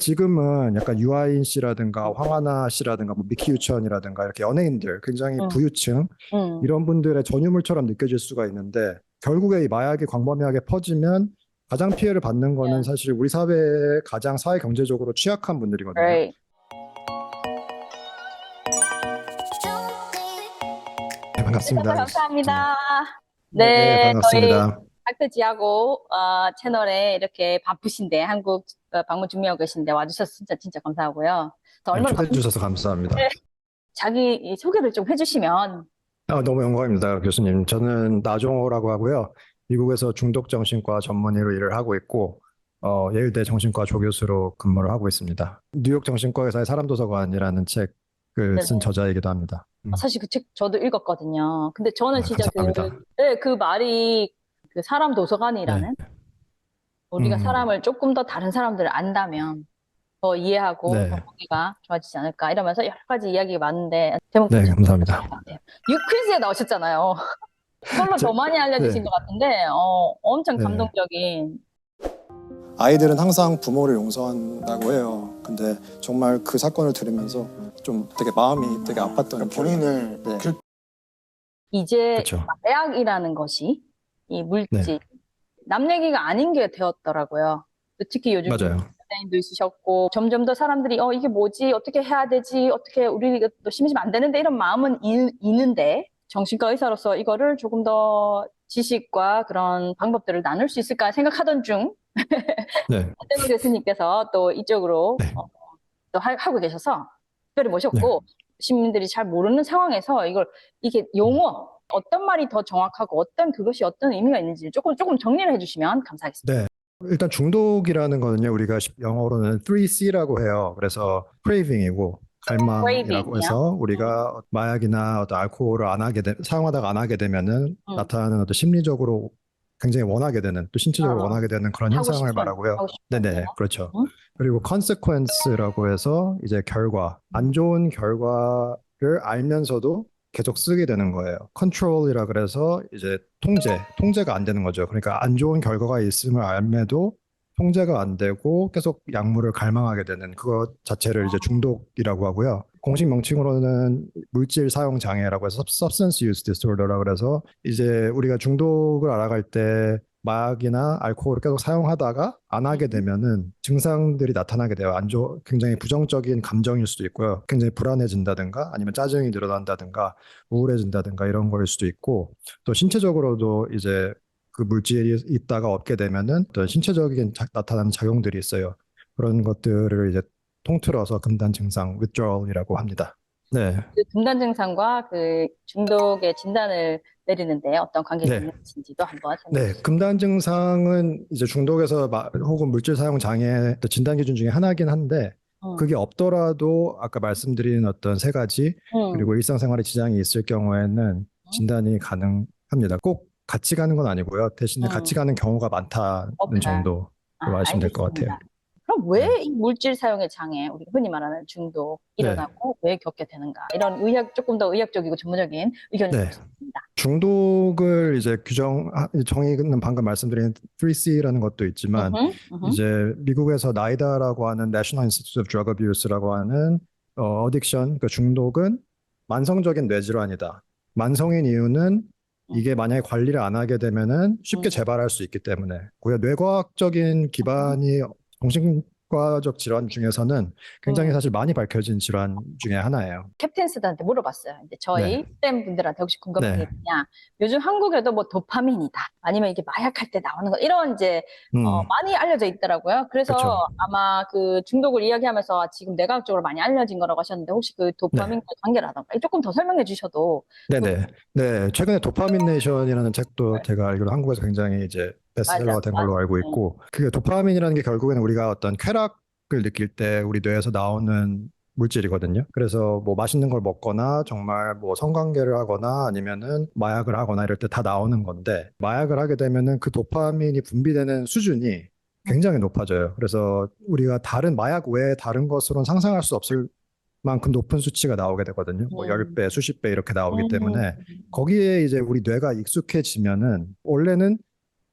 지금은 약간 유아인 씨라든가 황하나 씨라든가 뭐 미키 유천이라든가 이렇게 연예인들 굉장히 응, 부유층 응, 이런 분들의 전유물처럼 느껴질 수가 있는데 결국에 이 마약이 광범위하게 퍼지면 가장 피해를 받는 거는 예, 사실 우리 사회의 가장 사회 경제적으로 취약한 분들이거든요. right. 네, 반갑습니다, 교수님. 감사합니다. 네, 네, 저희 반갑습니다. 닥터지하고 채널에 이렇게 바쁘신데 한국 방문 준비하고 계신데 와주셔서 진짜 진짜 감사하고요. 또 네, 얼마나 초대해 바쁜지 주셔서 감사합니다. 자기 이 소개를 좀 해주시면. 너무 영광입니다, 교수님. 저는 나종호라고 하고요. 미국에서 중독정신과 전문의로 일을 하고 있고, 예일대 정신과 조교수로 근무를 하고 있습니다. 뉴욕 정신과 의사의 사람도서관이라는 책을 쓴 네네. 저자이기도 합니다. 사실 그 책 저도 읽었거든요. 근데 저는 진짜 감사합니다. 네, 그 말이 그 사람 네. 도서관이라는 우리가 음, 사람을 조금 더 다른 사람들을 안다면 더 이해하고 더 네. 보기가 좋아지지 않을까 이러면서 여러 가지 이야기가 많은데 제목도 네, 참 감사합니다. 좋은 것 같아요. 유퀴즈에 나오셨잖아요. 그걸로 더 많이 알려주신 네. 것 같은데 엄청 네. 감동적인. 아이들은 항상 부모를 용서한다고 해요. 근데 정말 그 사건을 들으면서 좀 되게 마음이 되게 아팠던 본인을 네. 이제 그렇죠. 마약이라는 것이 이 네. 물질 남 얘기가 아닌 게 되었더라고요. 특히 요즘 맞아요. 연예인도 있으셨고 점점 더 사람들이 이게 뭐지 어떻게 해야 되지 어떻게 우리가 또 심해지면 안 되는데 이런 마음은 있는데 정신과 의사로서 이거를 조금 더 지식과 그런 방법들을 나눌 수 있을까 생각하던 중 네. 박대노 교수님께서 또 이쪽으로 네. 또 하고 계셔서 특별히 네. 모셨고 시민들이 잘 모르는 상황에서 이게 용어 어떤 말이 더 정확하고 어떤 그것이 어떤 의미가 있는지 조금 정리를 해주시면 감사하겠습니다. 네. 일단 중독이라는 거는요, 우리가 영어로는 3C라고 해요. 그래서 craving이고 갈망이라고 craving이요. 해서 우리가 마약이나 어떤 알코올을 안 하게 사용하다가 안 하게 되면은 음, 나타나는 어떤 심리적으로 굉장히 원하게 되는 또 신체적으로 어, 원하게 되는 그런 하고 현상을 싶은, 말하고요. 하고 싶은, 네. 네네, 그렇죠. 음, 그리고 consequence라고 해서 이제 결과, 안 좋은 결과를 알면서도 계속 쓰게 되는 거예요. 컨트롤이라 그래서 이제 통제가 안 되는 거죠. 그러니까 안 좋은 결과가 있음을 알매도 통제가 안 되고 계속 약물을 갈망하게 되는 그것 자체를 이제 중독이라고 하고요. 공식 명칭으로는 물질 사용 장애라고 해서 substance use disorder라고 그래서 이제 우리가 중독을 알아갈 때 마약이나 알코올을 계속 사용하다가 안 하게 되면은 증상들이 나타나게 돼요. 굉장히 부정적인 감정일 수도 있고요. 굉장히 불안해진다든가 아니면 짜증이 늘어난다든가 우울해진다든가 이런 거일 수도 있고 또 신체적으로도 이제 그 물질이 있다가 없게 되면은 어떤 신체적인 나타나는 작용들이 있어요. 그런 것들을 이제 통틀어서 금단 증상 withdrawal이라고 합니다. 네. 그 금단 증상과 그 중독의 진단을 내리는데 어떤 관계가 네. 있는지도 한번 설명해 네, 주시죠. 금단 증상은 이제 중독에서 혹은 물질 사용 장애 진단 기준 중에 하나긴 한데 음, 그게 없더라도 아까 말씀드린 어떤 세 가지 음, 그리고 일상생활에 지장이 있을 경우에는 음, 진단이 가능합니다. 꼭 같이 가는 건 아니고요. 대신에 같이 음. 가는 경우가 많다는 오케이. 정도로 아시면 될 것 같아요. 알겠습니다. 그럼 왜 네. 이 물질 사용의 장애, 우리가 흔히 말하는 중독 네. 일어나고 왜 겪게 되는가? 이런 조금 더 의학적이고 전문적인 의견을 네. 듣고 싶습니다. 중독을 이제 정의는 방금 말씀드린 3C라는 것도 있지만 으흠, 으흠. 이제 미국에서 나이다라고 하는 National Institute of Drug Abuse라고 하는 어딕션, 그 중독은 만성적인 뇌질환이다. 만성인 이유는 음, 이게 만약에 관리를 안 하게 되면은 쉽게 음, 재발할 수 있기 때문에. 고요 뇌과학적인 음, 기반이 정신과적 질환 중에서는 굉장히 음. 사실 많이 밝혀진 질환 중에 하나예요. 캡틴스들한테 물어봤어요. 이제 네, 저희 스템 분들한테 혹시 궁금한 게 네, 있냐? 요즘 한국에도 뭐 도파민이다. 아니면 이게 마약할 때 나오는 거 이런 이제 음, 많이 알려져 있더라고요. 그래서 그렇죠. 아마 그 중독을 이야기하면서 지금 뇌과학적으로 많이 알려진 거라고 하셨는데 혹시 그 네. 도파민과 관계라던가 조금 더 설명해 주셔도 좋을 것 네네. 네. 최근에 도파민네이션이라는 책도 같아요. 제가 알기로 한국에서 굉장히 이제 맞아, 베스트셀러가 된 맞아. 걸로 알고 네. 있고, 그게 도파민이라는 게 결국에는 우리가 어떤 쾌락을 느낄 때 우리 뇌에서 나오는 물질이거든요. 그래서 뭐 맛있는 걸 먹거나 정말 뭐 성관계를 하거나 아니면은 마약을 하거나 이럴 때 다 나오는 건데, 마약을 하게 되면은 그 도파민이 분비되는 수준이 굉장히 높아져요. 그래서 우리가 다른 마약 외에 다른 것으로는 상상할 수 없을 만큼 높은 수치가 나오게 되거든요. 뭐 음, 10배, 수십 배 이렇게 나오기 음, 때문에 거기에 이제 우리 뇌가 익숙해지면은 원래는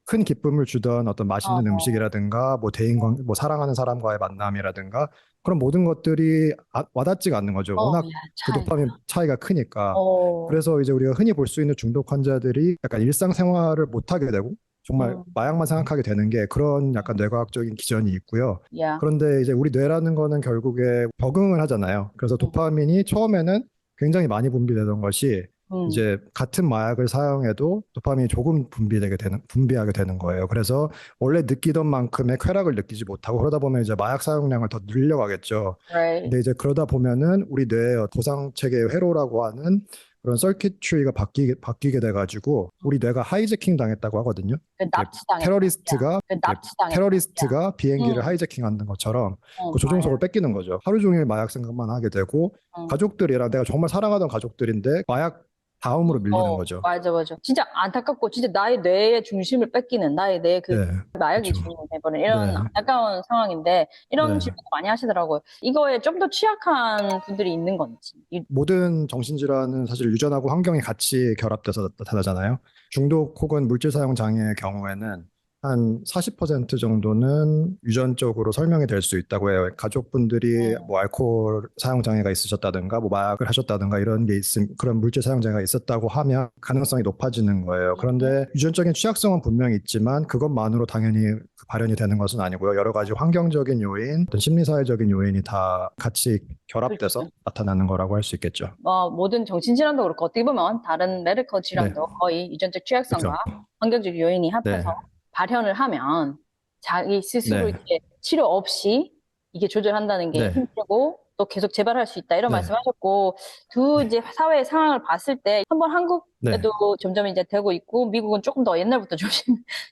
큰 기쁨을 주던 어떤 맛있는 어, 음식이라든가 뭐 뭐 사랑하는 사람과의 만남이라든가 그런 모든 것들이 와닿지가 않는 거죠. 워낙 야, 그 차이가. 도파민 차이가 크니까. 어, 그래서 이제 우리가 흔히 볼 수 있는 중독 환자들이 약간 일상생활을 못 하게 되고 정말 음, 마약만 생각하게 되는 게 그런 약간 뇌과학적인 기전이 있고요. 야, 그런데 이제 우리 뇌라는 거는 결국에 적응을 하잖아요. 그래서 음, 도파민이 처음에는 굉장히 많이 분비되던 것이 음, 이제 같은 마약을 사용해도 도파민이 조금 분비하게 되는 거예요. 그래서 원래 느끼던 만큼의 쾌락을 느끼지 못하고 그러다 보면 이제 마약 사용량을 더 늘려가겠죠. right. 근데 이제 그러다 보면은 우리 뇌의 보상 체계의 회로라고 하는 그런 서킷트리가 바뀌게 돼가지고 우리 뇌가 하이제킹 당했다고 하거든요. 그 이렇게 납치당했다. 야, 테러리스트가 그 이렇게 납치당했다. 야, 테러리스트가 비행기를 하이제킹하는 것처럼 그 조종석을 맞아. 뺏기는 거죠. 하루 종일 마약 생각만 하게 되고 가족들이랑 내가 정말 사랑하던 가족들인데 마약 다음으로 밀리는 거죠. 맞아, 맞아. 진짜 안타깝고, 진짜 나의 뇌의 중심을 뺏기는, 나의 뇌의 그 네, 마약이 그렇죠. 주인공이 돼버리는 이런 네, 안타까운 상황인데, 이런 네. 질문 많이 하시더라고요. 이거에 좀 더 취약한 분들이 있는 건지. 모든 정신질환은 사실 유전하고 환경이 같이 결합돼서 나타나잖아요. 중독 혹은 물질 사용 장애의 경우에는 한 40% 정도는 유전적으로 설명이 될 수 있다고 해요. 가족분들이 음, 뭐 알코올 사용 장애가 있으셨다든가 뭐 마약을 하셨다든가 이런 게 그런 물질 사용 장애가 있었다고 하면 가능성이 높아지는 거예요. 그런데 유전적인 취약성은 분명히 있지만 그것만으로 당연히 발현이 되는 것은 아니고요. 여러 가지 환경적인 요인, 어떤 심리사회적인 요인이 다 같이 결합돼서 그렇죠. 나타나는 거라고 할 수 있겠죠. 모든 정신질환도 그렇고, 어떻게 보면 다른 메디컬 네, 질환도 거의 유전적 취약성과 그렇죠. 환경적 요인이 합해서 네, 발현을 하면 자기 스스로 네, 이렇게 치료 없이 이게 조절한다는 게 네, 힘들고 또 계속 재발할 수 있다 이런 네, 말씀하셨고 두 네, 이제 사회의 상황을 봤을 때 한번 네, 한국에도 점점 이제 되고 있고 미국은 조금 더 옛날부터 좀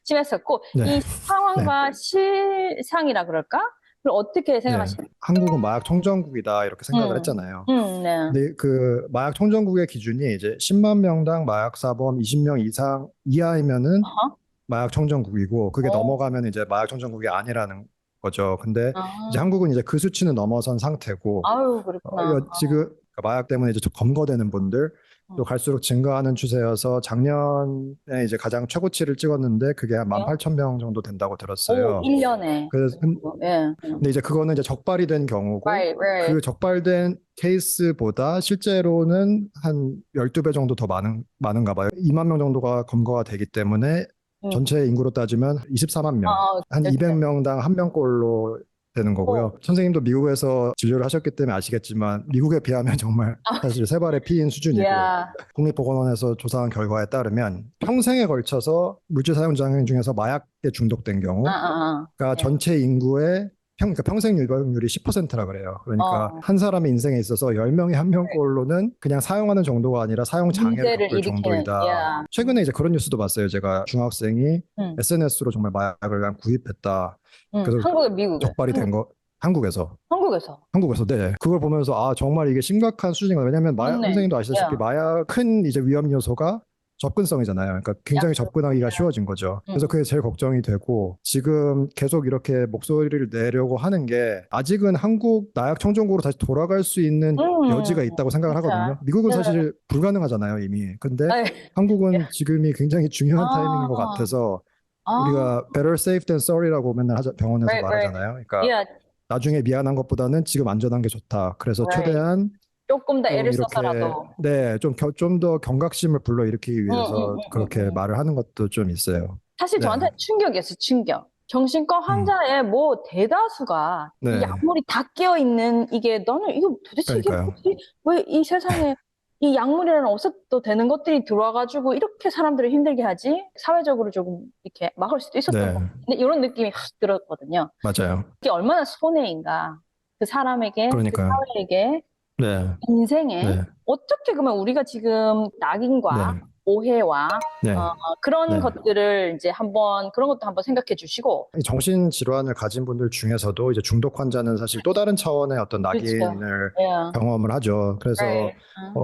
심했었고 네, 이 네, 상황과 실상이라 그럴까? 그걸 어떻게 네. 생각하시나요? 한국은 마약 청정국이다 이렇게 생각을 했잖아요. 네. 근데 그 마약 청정국의 기준이 이제 10만 명당 마약 사범 20명 이상 이하이면은 어허. 마약 청정국이고 그게 어, 넘어가면 이제 마약 청정국이 아니라는 거죠. 근데 이제 아, 한국은 이제 그 수치는 넘어선 상태고 아유, 그렇구나. 지금 그러니까 마약 때문에 이제 좀 검거되는 분들 또 어, 갈수록 증가하는 추세여서 작년에 이제 가장 최고치를 찍었는데 그게 한 그래요? 18,000명 정도 된다고 오, 들었어요. 1년에. 그래서 예. 근데 이제 그거는 이제 적발이 된 경우고 Right, right. 그 적발된 케이스보다 실제로는 한 12배 정도 더 많은가 봐요. 2만 명 정도가 검거가 되기 때문에 음. 전체 인구로 따지면 24만 명, 한 200명당 한 명꼴로 되는 어, 거고요. 선생님도 미국에서 진료를 하셨기 때문에 아시겠지만 미국에 비하면 정말 아, 사실 세 발의 피인 수준이고 야, 국립보건원에서 조사한 결과에 따르면 평생에 걸쳐서 물질 사용 장애 중에서 마약에 중독된 경우 그러니까 예. 전체 인구의 그러니까 평생 유병률이 10%라 그래요. 그러니까 어, 한 사람의 인생에 있어서 10명에 한 명꼴로는 그냥 사용하는 정도가 아니라 사용 장애를 문제를 겪을 일으키는, 정도이다. 야, 최근에 이제 그런 뉴스도 봤어요. 제가 중학생이 음, SNS로 정말 마약을 그냥 구입했다. 그래서 한국에, 미국에, 적발이 된 거 한국에서 한국에서. 한국에서 네 그걸 보면서 아 정말 이게 심각한 수준이구나. 왜냐하면 마약 맞네, 선생님도 아시다시피 야, 마약 큰 이제 위험 요소가 접근성이잖아요. 그러니까 굉장히 접근하기가 쉬워진 거죠. 그래서 그게 제일 걱정이 되고 지금 계속 이렇게 목소리를 내려고 하는 게 아직은 한국 마약 청정국으로 다시 돌아갈 수 있는 여지가 있다고 생각을 하거든요. 진짜. 미국은 네. 사실 불가능하잖아요, 이미. 근데 아이, 한국은 야, 지금이 굉장히 중요한 타이밍인 것 아, 같아서 아, 우리가 better safe than sorry라고 맨날 병원에서 right, right. 말하잖아요. 그러니까 야, 나중에 미안한 것보다는 지금 안전한 게 좋다. 그래서 right. 최대한 조금 더 애를 좀 이렇게 써서라도. 네, 좀 더 경각심을 불러일으키기 위해서 그렇게 음. 말을 하는 것도 좀 있어요. 사실 네, 저한테 충격이었어요, 충격. 정신과 음, 환자의 뭐 대다수가 이 네, 약물이 다 깨어 있는 이게 나는 이거 도대체 이게 그러니까요. 뭐지? 왜 이 세상에 이 약물이라는 없어도 되는 것들이 들어와가지고 이렇게 사람들을 힘들게 하지? 사회적으로 조금 이렇게 막을 수도 있었던 것 네, 같아요. 근데 이런 느낌이 확 들었거든요. 맞아요. 이게 얼마나 손해인가. 그 사람에게, 그 그러니까요. 사회에게, 네, 인생에 네, 어떻게 그러면 우리가 지금 낙인과 네, 오해와 네, 그런 네. 것들을 이제 한번 그런 것도 한번 생각해 주시고 이 정신질환을 가진 분들 중에서도 이제 중독 환자는 사실 또 다른 차원의 어떤 그렇죠. 낙인을 예. 경험을 하죠. 그래서 Right.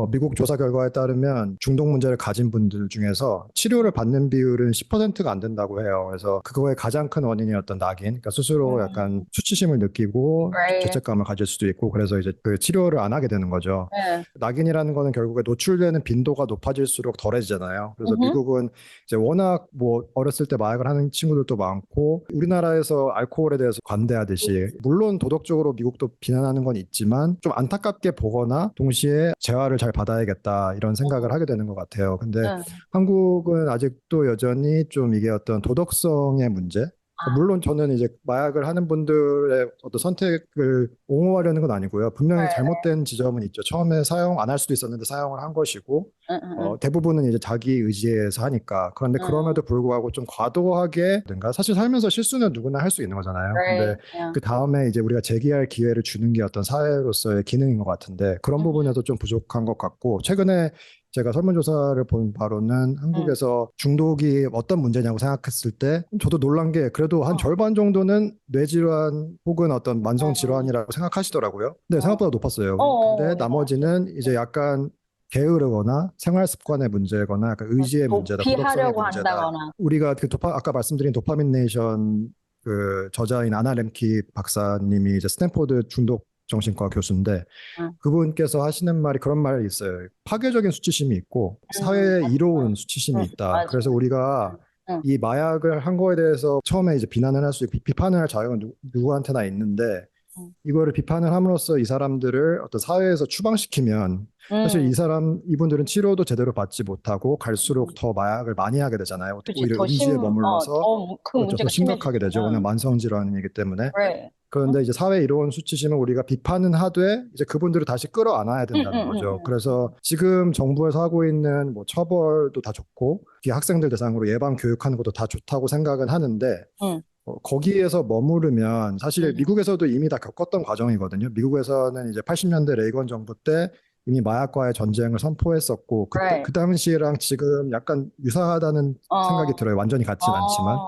미국 조사 결과에 따르면 중독 문제를 가진 분들 중에서 치료를 받는 비율은 10%가 안 된다고 해요. 그래서 그거의 가장 큰 원인이 어떤 낙인, 그러니까 스스로 약간 수치심을 느끼고 Right. 죄책감을 가질 수도 있고 그래서 이제 그 치료를 안 하게 되는 거죠. 예. 낙인이라는 거는 결국에 노출되는 빈도가 높아질수록 덜해지잖아요. 달라지잖아요. 그래서 음흠. 미국은 이제 워낙 뭐 어렸을 때 마약을 하는 친구들도 많고 우리나라에서 알코올에 대해서 관대하듯이 물론 도덕적으로 미국도 비난하는 건 있지만 좀 안타깝게 보거나 동시에 재활을 잘 받아야겠다 이런 생각을 하게 되는 것 같아요. 근데 응. 한국은 아직도 여전히 좀 이게 어떤 도덕성의 문제 아, 물론 저는 이제 마약을 하는 분들의 어떤 선택을 옹호하려는 건 아니고요. 분명히 네. 잘못된 지점은 있죠. 처음에 사용 안 할 수도 있었는데 사용을 한 것이고, 응, 응, 응, 대부분은 이제 자기 의지에서 하니까. 그런데 응. 그럼에도 불구하고 좀 과도하게, 든가 사실 살면서 실수는 누구나 할 수 있는 거잖아요. 근데 Right. 응. 그 다음에 이제 우리가 재기할 기회를 주는 게 어떤 사회로서의 기능인 것 같은데, 그런 응, 부분에서 좀 부족한 것 같고, 최근에 제가 설문조사를 본 바로는 응. 한국에서 중독이 어떤 문제냐고 생각했을 때 저도 놀란 게 그래도 한 어, 절반 정도는 뇌질환 혹은 어떤 응, 만성질환이라고 생각하시더라고요. 근데 응. 생각보다 높았어요. 근데 이거 맞지. 나머지는 이제 약간 게으르거나 생활 습관의 문제거나 약간 의지의 문제다, 도덕성의 도피하려고 문제다. 한다거나. 우리가 그 아까 말씀드린 도파민 네이션 그 저자인 아나 렘키 박사님이 이제 스탠포드 중독 정신과 교수인데 응, 그분께서 하시는 말이 그런 말이 있어요. 파괴적인 수치심이 있고 사회에 맞지. 이로운 수치심이 응, 있다. 맞아. 그래서 우리가 응, 이 마약을 한 거에 대해서 처음에 이제 비난을 할 수 있고 비판을 할 자유가 누구한테나 있는데 응, 이거를 비판을 함으로써 이 사람들을 어떤 사회에서 추방시키면 사실 응. 이분들은 치료도 제대로 받지 못하고 갈수록 응. 더 마약을 많이 하게 되잖아요. 그렇지. 오히려 음주에 머물러서 더 큰 그렇죠. 더 문제가 심해지지. 심각하게 되죠. 워낙 응, 만성질환이기 때문에. 그래. 응, 그런데 이제 사회 이로운 수치심은 우리가 비판은 하되 이제 그분들을 다시 끌어안아야 응, 된다는 응, 거죠. 응, 그래서 지금 정부에서 하고 있는 뭐 처벌도 다 좋고 학생들 대상으로 예방 교육하는 것도 다 좋다고 생각은 하는데 응, 거기에서 머무르면 사실 응. 미국에서도 이미 다 겪었던 과정이거든요. 미국에서는 이제 80년대 레이건 정부 때 이미 마약과의 전쟁을 선포했었고 그래. 그 당시랑 지금 약간 유사하다는 생각이 어, 들어요. 완전히 같진 않지만.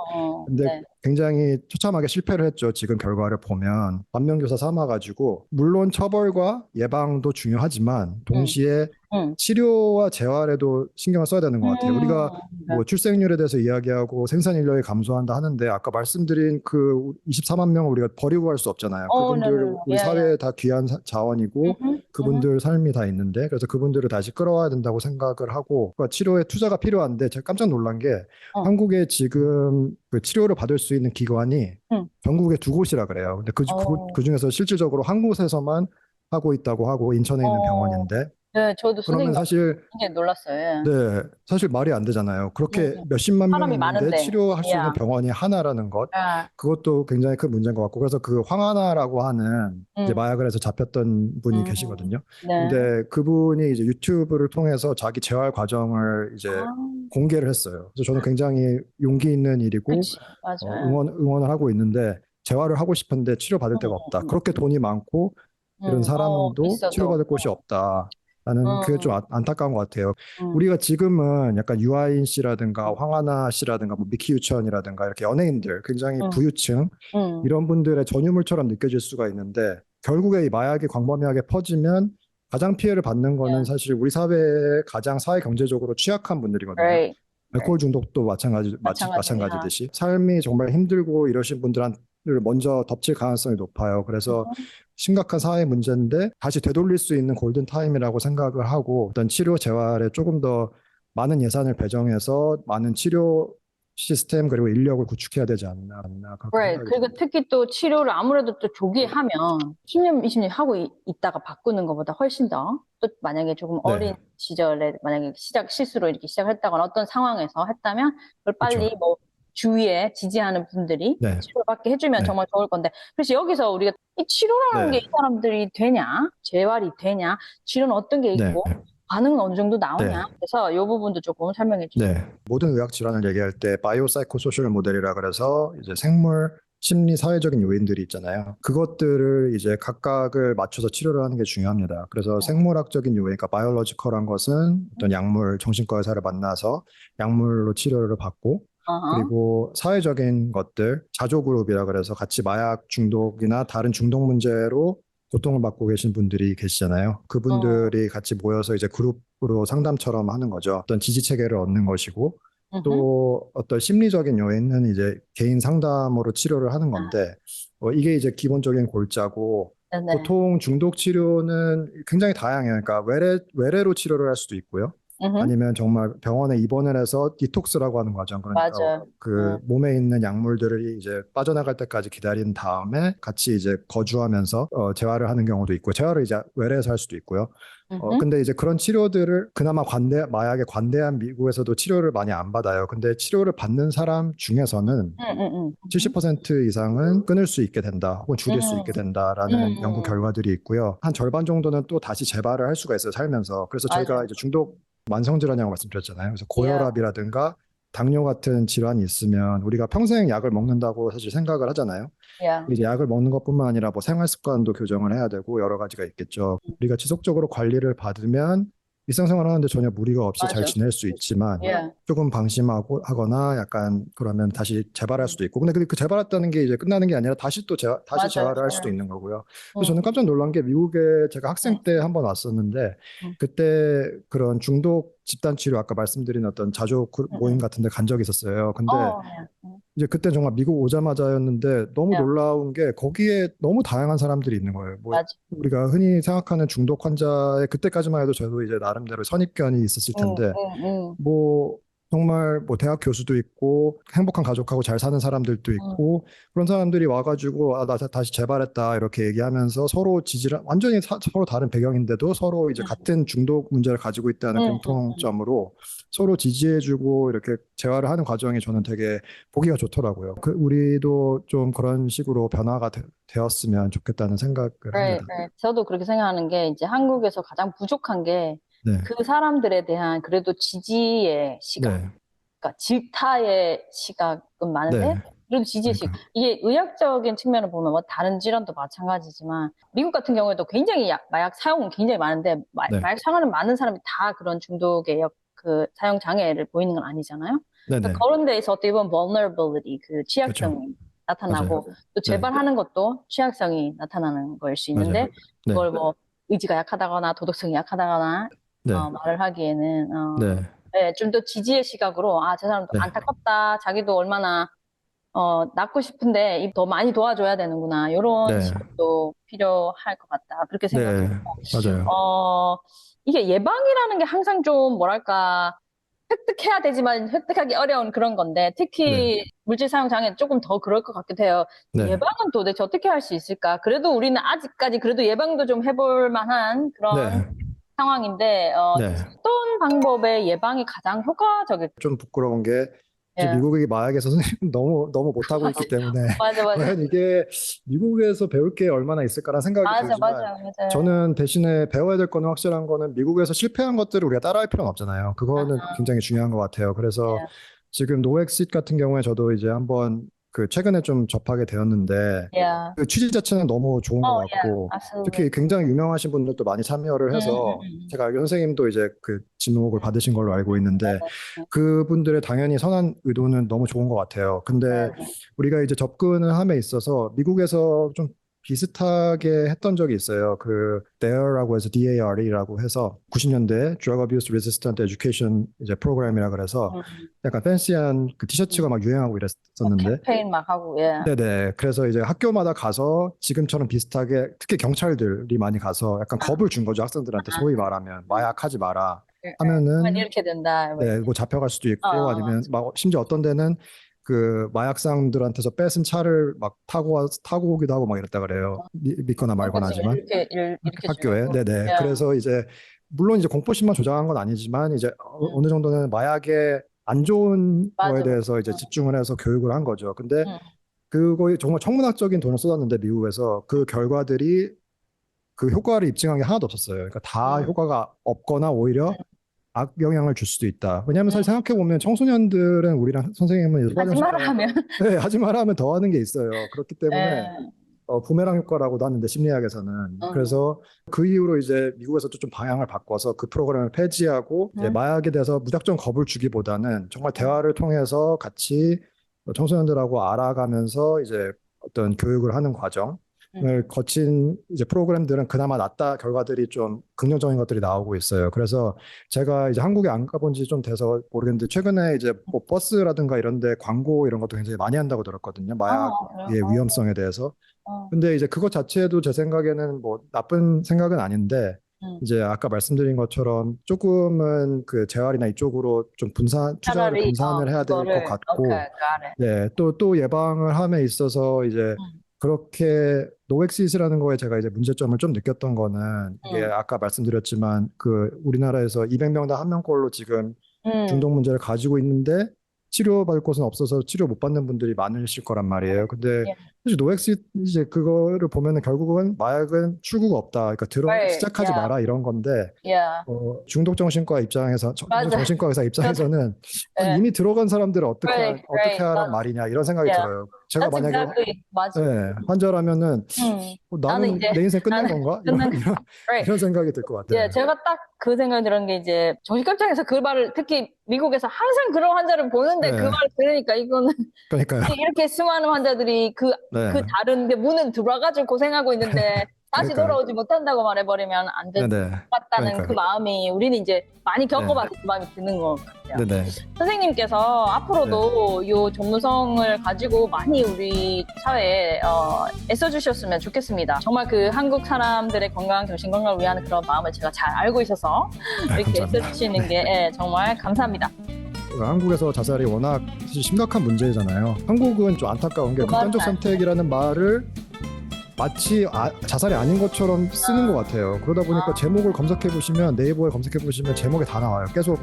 근데 네. 굉장히 처참하게 실패를 했죠. 지금 결과를 보면 반면교사 삼아가지고 물론 처벌과 예방도 중요하지만 응, 동시에 응, 치료와 재활에도 신경을 써야 되는 것 같아요. 우리가 네. 뭐 출생률에 대해서 이야기하고 생산 인력이 감소한다 하는데 아까 말씀드린 그 24만 명을 우리가 버리고 갈 수 없잖아요. 그분들 네네네. 우리 예, 예. 사회에 다 귀한 자원이고 음, 음, 그분들 삶이 다 있는데 그래서 그분들을 다시 끌어와야 된다고 생각을 하고 그러니까 치료에 투자가 필요한데 제가 깜짝 놀란 게 어, 한국에 지금 그 치료를 받을 수 있는 기관이 응. 전국에 두 곳이라 그래요. 근데 그 어, 중에서 실질적으로 한 곳에서만 하고 있다고 하고 인천에 있는 어, 병원인데 네, 저도 그러면 선생님 말씀 사실 굉장히 놀랐어요. 예. 네, 사실 말이 안 되잖아요. 그렇게 응. 몇십만 명이 사람이 있는데 많은데, 치료할 수 있는 야, 병원이 하나라는 것, 야, 그것도 굉장히 큰 문제인 것 같고, 그래서 그 황하나라고 하는 이제 응, 마약을 해서 잡혔던 분이 응, 계시거든요. 네. 근데 그분이 이제 유튜브를 통해서 자기 재활 과정을 이제 아, 공개를 했어요. 그래서 저는 굉장히 용기 있는 일이고, 그치, 맞아요. 응원을 하고 있는데, 재활을 하고 싶은데 치료받을 응, 데가 없다. 응, 그렇게 돈이 많고, 이런 응, 사람도 있어도, 치료받을 곳이 없다. 라는 그게 좀 응, 안타까운 것 같아요. 응, 우리가 지금은 약간 유아인 씨라든가 응, 황하나 씨라든가 뭐 미키 유천이라든가 이렇게 연예인들 굉장히 응, 부유층 응, 이런 분들의 전유물처럼 느껴질 수가 있는데 결국에 이 마약이 광범위하게 퍼지면 가장 피해를 받는 거는 예, 사실 우리 사회의 가장 사회 경제적으로 취약한 분들이거든요. right, 알코올 right. 중독도 마찬가지야. 마찬가지듯이 삶이 정말 힘들고 이러신 분들을 먼저 덮칠 가능성이 높아요. 그래서 응, 심각한 사회 문제인데 다시 되돌릴 수 있는 골든 타임이라고 생각을 하고 어떤 치료 재활에 조금 더 많은 예산을 배정해서 많은 치료 시스템 그리고 인력을 구축해야 되지 않나 그렇게 right. 생각이 그리고 듭니다. 특히 또 치료를 아무래도 또 조기에 하면 10년, 20년 하고 있다가 바꾸는 것보다 훨씬 더, 또 만약에 조금 어린 네, 시절에 만약에 실수로 이렇게 시작했다거나 어떤 상황에서 했다면 그걸 그렇죠. 빨리 뭐 주위에 지지하는 분들이 네, 치료받게 해주면 네, 정말 좋을 건데. 그래서 여기서 우리가 이 치료라는 게 네, 이 사람들이 되냐? 재활이 되냐? 치료는 어떤 게 네, 있고 반응은 어느 정도 나오냐? 네. 그래서 이 부분도 조금 설명해 주세요. 네. 모든 의학 질환을 얘기할 때 바이오 사이코 소셜 모델이라 그래서 이제 생물 심리 사회적인 요인들이 있잖아요. 그것들을 이제 각각을 맞춰서 치료를 하는 게 중요합니다. 그래서 생물학적인 요인, 그러니까 바이올로지컬한 것은 어떤 약물, 정신과 의사를 만나서 약물로 치료를 받고 어허. 그리고 사회적인 것들, 자조그룹이라 그래서 같이 마약 중독이나 다른 중독 문제로 고통을 받고 계신 분들이 계시잖아요. 어, 그분들이 같이 모여서 이제 그룹으로 상담처럼 하는 거죠. 어떤 지지 체계를 얻는 것이고 음, 또 어떤 심리적인 요인은 이제 개인 상담으로 치료를 하는 아, 건데 이게 이제 기본적인 골자고 네네. 보통 중독 치료는 굉장히 다양해요. 그러니까 외래로 치료를 할 수도 있고요. 아니면 정말 병원에 입원을 해서 디톡스라고 하는 과정. 그러니까 맞아. 그 몸에 있는 약물들이 이제 빠져나갈 때까지 기다린 다음에 같이 이제 거주하면서 재활을 하는 경우도 있고, 재활을 이제 외래에서 할 수도 있고요. 음. 근데 이제 그런 치료들을 그나마 마약에 관대한 미국에서도 치료를 많이 안 받아요. 근데 치료를 받는 사람 중에서는 음. 70% 이상은 끊을 수 있게 된다, 혹은 줄일 수 있게 음. 된다라는 연구 음. 결과들이 있고요. 한 절반 정도는 또 다시 재발을 할 수가 있어요, 살면서. 그래서 저희가 맞아. 이제 중독 만성질환이라고 말씀드렸잖아요. 그래서 Yeah. 고혈압이라든가 당뇨 같은 질환이 있으면 우리가 평생 약을 먹는다고 사실 생각을 하잖아요. Yeah. 이제 약을 먹는 것뿐만 아니라 뭐 생활 습관도 교정을 해야 되고 여러 가지가 있겠죠. 우리가 지속적으로 관리를 받으면 일상생활 하는데 전혀 무리가 없이 잘 맞아. 지낼 수 있지만, Yeah. 조금 방심하고 하거나 약간 그러면 다시 재발할 수도 있고. 근데 그 재발했다는 게 이제 끝나는 게 아니라 다시 또 다시 맞아. 재활을 할 수도 Yeah. 있는 거고요. 그래서 저는 음. 깜짝 놀란 게, 미국에 제가 학생 음. 때 한 번 왔었는데, 음. 그때 그런 중독 집단 치료, 아까 말씀드린 어떤 자조 모임 음. 같은 데 간 적이 있었어요. 근데 Yeah. 이제 그때 정말 미국 오자마자였는데 너무 Yeah. 놀라운 게, 거기에 너무 다양한 사람들이 있는 거예요. 뭐 맞아. 우리가 흔히 생각하는 중독 환자의, 그때까지만 해도 저도 이제 나름대로 선입견이 있었을 텐데, 음. 뭐 정말 뭐 대학 교수도 있고 행복한 가족하고 잘 사는 사람들도 음. 있고, 그런 사람들이 와가지고 나 다시 재발했다 이렇게 얘기하면서 서로 지지를, 완전히 서로 다른 배경인데도 서로 이제 같은 중독 문제를 가지고 있다는 음. 공통점으로 서로 지지해주고 이렇게 재활을 하는 과정이 저는 되게 보기가 좋더라고요. 우리도 좀 그런 식으로 변화가 되었으면 좋겠다는 생각을 Right, 합니다. right. 저도 그렇게 생각하는 게 이제 한국에서 가장 부족한 게 네, 그 사람들에 대한 그래도 지지의 시각, 네, 그러니까 질타의 시각은 많은데 네. 그래도 지지의 시각. 그러니까, 이게 의학적인 측면을 보면 뭐 다른 질환도 마찬가지지만 미국 같은 경우에도 굉장히 마약 사용은 굉장히 많은데 네, 마약 사용하는 많은 사람이 다 그런 중독의 그 사용 장애를 보이는 건 아니잖아요. 네, 그러니까 네, 그런 데에서 어떻게 보면 vulnerability, 그 그렇죠. 취약성이 맞아요. 나타나고 또 네, 재발하는 것도 취약성이 나타나는 거일 수 있는데 맞아요. 네, 그걸 뭐 의지가 약하다거나 도덕성이 약하다거나 네, 말을 하기에는 네, 네, 좀 더 지지의 시각으로 저 사람도 네, 안타깝다. 자기도 얼마나 낫고 싶은데 더 많이 도와줘야 되는구나. 이런 네, 시각도 필요할 것 같다. 그렇게 네, 생각하고 맞아요. 이게 예방이라는 게 항상 좀 뭐랄까 획득해야 되지만 획득하기 어려운 그런 건데 네, 특히 물질 사용 장애는 조금 더 그럴 것 같기도 해요. 네, 예방은 도대체 어떻게 할 수 있을까? 그래도 우리는 아직까지 그래도 예방도 좀 해볼 만한 그런 네, 상황인데 네. 어떤 방법의 예방이 가장 효과적일까? 좀 부끄러운 게, 이제 예. 미국이 마약에서 너무 너무 못하고 있기 때문에 맞아, 맞아. 과연 이게 미국에서 배울 게 얼마나 있을까라는 생각이 맞아, 들지만, 맞아, 맞아. 저는 대신에 배워야 될 거는, 확실한 거는, 미국에서 실패한 것들을 우리가 따라할 필요는 없잖아요. 그거는 굉장히 중요한 것 같아요. 그래서 예. 지금 노엑싯 같은 경우에 저도 이제 한번 그 최근에 좀 접하게 되었는데, Yeah. 그 취지 자체는 너무 좋은 것 Yeah, 같고, absolutely. 특히 굉장히 유명하신 분들도 많이 참여를 해서, 음. 제가 알기로 선생님도 이제 그 진목을 받으신 걸로 알고 있는데, 맞아. 그분들의 당연히 선한 의도는 너무 좋은 것 같아요. 근데 우리가 이제 접근을 함에 있어서 미국에서 좀 비슷하게 했던 적이 있어요. 그 DARE라고 해서, DARE라고 해서 90년대 Drug Abuse Resistant Education 이제 프로그램이라 그래서 음. 약간 팬시한 그 티셔츠가 막 유행하고 이랬었는데, 캠페인 막 하고, 예. 네네. 그래서 이제 학교마다 가서 지금처럼 비슷하게, 특히 경찰들이 많이 가서 약간 겁을 준 거죠, 학생들한테. 소위 말하면 마약 하지 마라 하면 하면은, 이렇게 된다. 뭐 네, 이렇게. 뭐 잡혀갈 수도 있고, 어, 아니면 막 심지어 어떤 데는 그 마약상들한테서 뺏은 차를 막 타고 오기도 하고 막 이랬다 그래요. 믿거나 말거나 그치, 하지만. 이렇게 학교에. 주려고. 네네. 예. 그래서 이제 물론 이제 공포심만 조장한 건 아니지만, 이제 어느 정도는 마약의 안 좋은 거에 맞아, 맞아. 대해서 이제 집중을 해서 교육을 한 거죠. 근데 응. 그거에 정말 천문학적인 돈을 쏟았는데, 미국에서 그 결과들이, 그 효과를 입증한 게 하나도 없었어요. 그러니까 다 응. 효과가 없거나 오히려 악영향을 줄 수도 있다. 왜냐하면 응. 사실 생각해보면, 청소년들은 우리랑 선생님은 하지 마라 소바전식당에서 하면. 네, 하지 마라 하면 더 하는 게 있어요. 그렇기 때문에 예. 부메랑 효과라고도 하는데, 심리학에서는. 응. 그래서 그 이후로 이제 미국에서도 좀 방향을 바꿔서 그 프로그램을 폐지하고, 이제 응. 마약에 대해서 무작정 겁을 주기보다는 정말 응. 대화를 통해서 같이 청소년들하고 알아가면서 이제 어떤 교육을 하는 과정을 응. 거친 이제 프로그램들은 그나마 낫다, 결과들이 좀 긍정적인 것들이 나오고 있어요. 그래서 제가 이제 한국에 안 가본 지 좀 돼서 모르겠는데, 최근에 이제 뭐 버스라든가 이런 데 광고 이런 것도 굉장히 많이 한다고 들었거든요, 그래요? 마약의 위험성에 대해서. 어. 근데 이제 그것 자체도 제 생각에는 뭐 나쁜 생각은 아닌데, 이제 아까 말씀드린 것처럼 조금은 그 재활이나 이쪽으로 좀 투자를 차라리 분산을 해야 될 것 그거를 같고, okay, got it. 네, 또 예방을 함에 있어서 이제 그렇게 노엑시스라는 거에 제가 이제 문제점을 좀 느꼈던 거는 이게 아까 말씀드렸지만 그 우리나라에서 200명당 1명꼴로 지금 중독 문제를 가지고 있는데 치료받을 곳은 없어서 치료 못 받는 분들이 많으실 거란 말이에요. 근데 Yeah. 사실 노엑시 이제 그거를 보면은 결국은 마약은 출구가 없다. 그러니까 Right. 시작하지 Yeah. 마라 이런 건데 Yeah. 중독정신과 입장에서 맞아. 정신과 의사 입장에서는 네. 이미 들어간 사람들을 어떻게 Right, 어떻게 right. 하란 말이냐 이런 생각이 Yeah. 들어요. 제가 That's 만약에 exactly 맞아. 환자라면은 나는 나는 이제 내 인생 끝낸 나는 건가? right. 이런 생각이 들 것 같아요. 예, 제가 딱 그 생각이 드는 게 이제 정신과 입장에서 그 말을 특히 미국에서 항상 그런 환자를 보는데 네. 그 말을 들으니까 이거는 그러니까요. 이렇게 수많은 환자들이 그 다른 데 문은 들어와가지고 고생하고 있는데 다시 그러니까요. 돌아오지 못한다고 말해버리면 안 될 것 같다는 그러니까요. 그 마음이 우리는 이제 많이 겪어봐서 그 마음이 드는 것 같아요. 네네. 선생님께서 앞으로도 요 전문성을 가지고 많이 우리 사회에 애써주셨으면 좋겠습니다. 정말 그 한국 사람들의 건강, 정신건강을 위한 그런 마음을 제가 잘 알고 있어서 이렇게 감사합니다. 애써주시는 게 정말 감사합니다. 한국에서 자살이 워낙 사실 심각한 문제잖아요. 한국은 좀 안타까운 게 극단적 선택이라는 말을 마치 자살이 아닌 것처럼 쓰는 것 같아요. 그러다 보니까 제목을 검색해 보시면 네이버에 검색해 보시면 제목에 다 나와요. 계속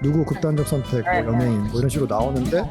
누구 극단적 선택, 뭐 연예인 뭐 이런 식으로 나오는데